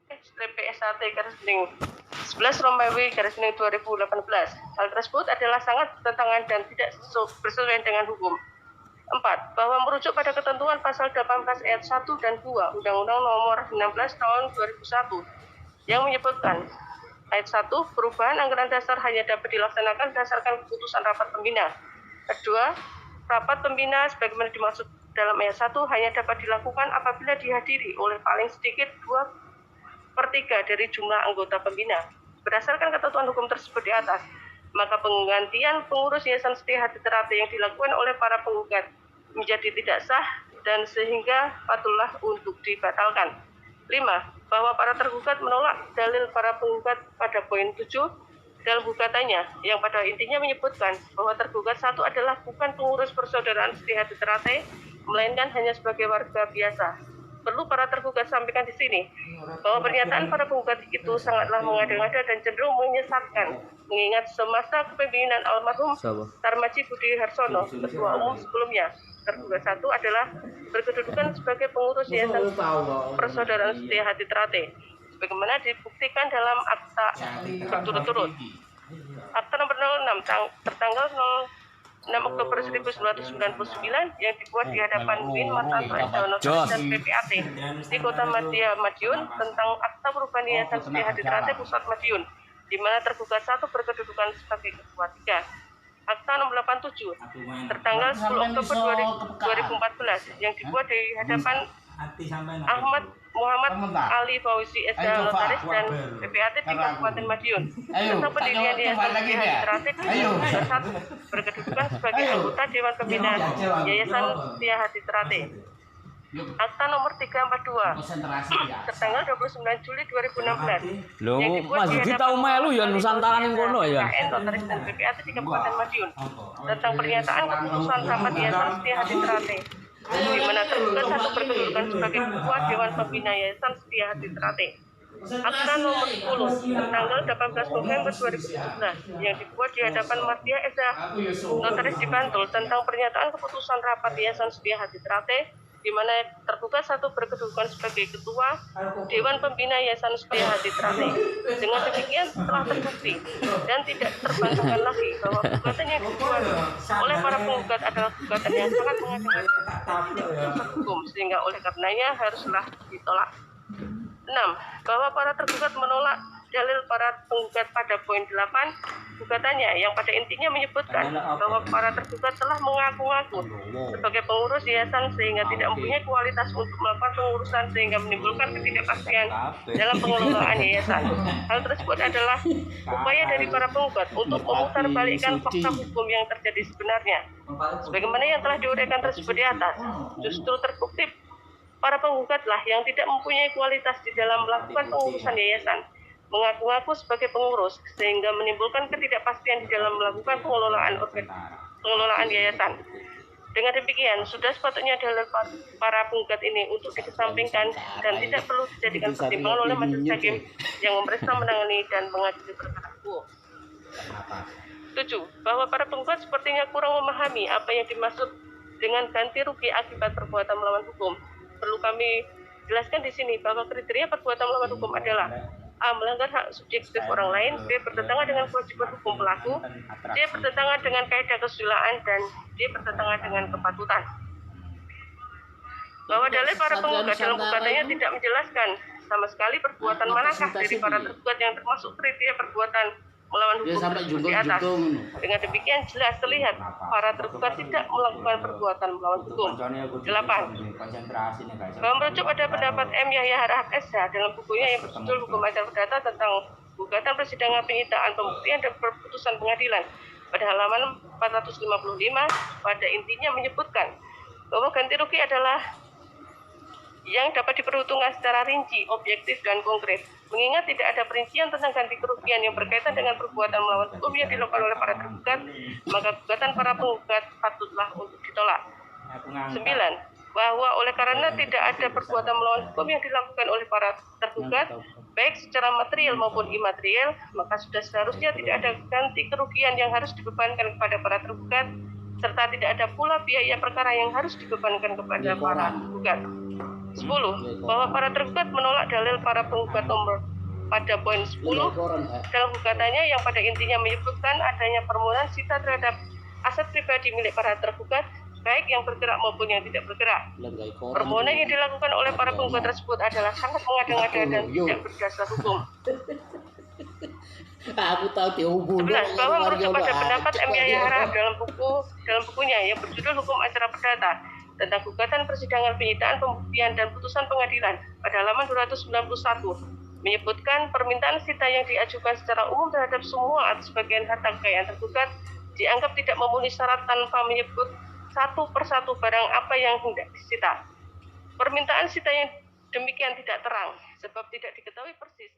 11/Romawi/2018. Hal tersebut adalah sangat bertentangan dan tidak bersesuaian dengan hukum. 4. Bahwa merujuk pada ketentuan pasal 18 ayat 1 dan 2 Undang-Undang Nomor 16 Tahun 2001 yang menyebutkan ayat 1, perubahan anggaran dasar hanya dapat dilaksanakan berdasarkan keputusan rapat pembina. Kedua, rapat pembina sebagaimana dimaksud dalam ayat 1 hanya dapat dilakukan apabila dihadiri oleh paling sedikit 2/3 dari jumlah anggota pembina. Berdasarkan ketentuan hukum tersebut di atas, maka penggantian pengurus Yayasan Setia Hati Ternate yang dilakukan oleh para penggugat menjadi tidak sah dan sehingga patutlah untuk dibatalkan. 5. Bahwa para tergugat menolak dalil para penggugat pada poin 7 dalam gugatannya, yang pada intinya menyebutkan bahwa tergugat satu adalah bukan pengurus persaudaraan Setia Hati Ternate, melainkan hanya sebagai warga biasa. Perlu para tergugat sampaikan di sini bahwa pernyataan para penggugat itu sangatlah mengada-ngada dan cenderung menyesatkan, mengingat semasa kepemimpinan almarhum Tarmaji Budi Harsono, Ketua Umum sebelumnya. Tergugat satu adalah berkedudukan sebagai pengurus Yayasan Persaudaraan Setia Hati Ternate, sebagaimana dibuktikan dalam akta berturut-turut. Akta nomor 06 tertanggal 6 Oktober 1999 yang dibuat di hadapan Win Martanto Notaris dan PPAT di Kota Madiun tentang akta perubahan Yayasan Setia Hati Ternate Pusat Madiun, di mana tergugat satu berkedudukan sebagai ketua 3. Akta nomor 87 tertanggal 10 Oktober 2014 yang dibuat di hadapan Ahmad Muhammad Ali Fauzi SH Notaris dan PPAT di Kabupaten Madiun tentang pendirian Yayasan Setia Hati Ternate satu berkedudukan sebagai anggota Dewan Pembina Yayasan Setia Hati Ternate. Akta nomor 342 tertanggal 29 Juli 2016 yang dibuat di hadapan melu ya Nusantara ning kono ya. Notaris dan PPAT di Kabupaten Madiun tentang pernyataan keputusan rapat Yayasan Setia Hati Ternate, di mana tergugat satu berkedudukan sebagai ketua Dewan Pembina Yayasan Setia Hati Ternate. Akta nomor 10 tanggal 18 November 2017 yang dibuat di hadapan Martia Esa Notaris di Bantul tentang pernyataan keputusan rapat Yayasan Setia Hati Ternate, di mana tergugat satu berkedudukan sebagai ketua Dewan Pembina Yayasan Setia Hati Ternate. Dengan demikian telah terbukti dan tidak terbantahkan lagi bahwa gugatan yang dibuat oleh para penggugat adalah gugatan yang sangat mengada-ngada hukum, sehingga oleh karenanya haruslah ditolak. 6. Bahwa para tergugat menolak dalil para penggugat pada poin 8 gugatannya, yang pada intinya menyebutkan bahwa para tergugat telah mengaku-ngaku sebagai pengurus yayasan sehingga tidak mempunyai kualitas untuk melakukan pengurusan sehingga menimbulkan ketidakpastian dalam pengelolaan yayasan. Hal tersebut adalah upaya dari para penggugat untuk memutarbalikkan fakta hukum yang terjadi sebenarnya. Sebagaimana yang telah diuraikan tersebut di atas, justru terbukti para penggugatlah yang tidak mempunyai kualitas di dalam melakukan pengurusan yayasan, mengaku-ngaku sebagai pengurus sehingga menimbulkan ketidakpastian di dalam melakukan pengelolaan yayasan. Dengan demikian, sudah sepatutnya dalil para penggugat ini untuk dikesampingkan dan tidak perlu dijadikan pertimbangan oleh majelis hakim yang memeriksa, menangani, dan mengadili perkara hukum. 7. Bahwa para penggugat sepertinya kurang memahami apa yang dimaksud dengan ganti rugi akibat perbuatan melawan hukum. Perlu kami jelaskan di sini bahwa kriteria perbuatan melawan hukum adalah: A. Melanggar hak subjektif orang lain, B. Bertentangan dengan kewajiban hukum pelaku, C. Bertentangan dengan kaidah kesusilaan, dan D. Bertentangan dengan kepatutan. Bahwa dalil para penggugat dalam gugatannya tidak menjelaskan sama sekali perbuatan manakah dari para tergugat yang termasuk kriteria perbuatan melawan hukum tersebut di atas. Dengan demikian jelas terlihat para tergugat tidak melakukan perbuatan melawan hukum. 8. Bahwa merujuk pada pendapat M. Yahya Harahap SH dalam bukunya yang berjudul Hukum Acara Perdata tentang Gugatan Persidangan Penyitaan Pembuktian dan Perputusan Pengadilan pada halaman 455 pada intinya menyebutkan bahwa ganti rugi adalah yang dapat diperhitungkan secara rinci, objektif, dan konkret. Mengingat tidak ada perincian tentang ganti kerugian yang berkaitan dengan perbuatan melawan hukum yang dilakukan oleh para tergugat, maka gugatan para penggugat patutlah untuk ditolak. 9. Bahwa oleh karena tidak ada perbuatan melawan hukum yang dilakukan oleh para tergugat, baik secara material maupun imaterial, maka sudah seharusnya tidak ada ganti kerugian yang harus dibebankan kepada para tergugat, serta tidak ada pula biaya perkara yang harus dibebankan kepada para tergugat. 10. Bahwa para tergugat menolak dalil para penggugat nomor pada poin 10 dalam gugatannya yang pada intinya menyebutkan adanya permohonan sita terhadap aset pribadi milik para tergugat, baik yang bergerak maupun yang tidak bergerak. Permohonan yang dilakukan oleh para penggugat tersebut adalah sangat mengada-ngada dan tidak berdasar hukum. Aku tahu dihubung. 11. Bahwa merujuk pada pendapat M. Yahya Harahap dalam bukunya yang berjudul Hukum Acara Perdata tentang gugatan persidangan penyitaan pembuktian dan putusan pengadilan pada halaman 291 menyebutkan permintaan sita yang diajukan secara umum terhadap semua atau sebagian harta kekayaan tergugat dianggap tidak memenuhi syarat tanpa menyebut satu persatu barang apa yang hendak disita. Permintaan sita yang demikian tidak terang sebab tidak diketahui persis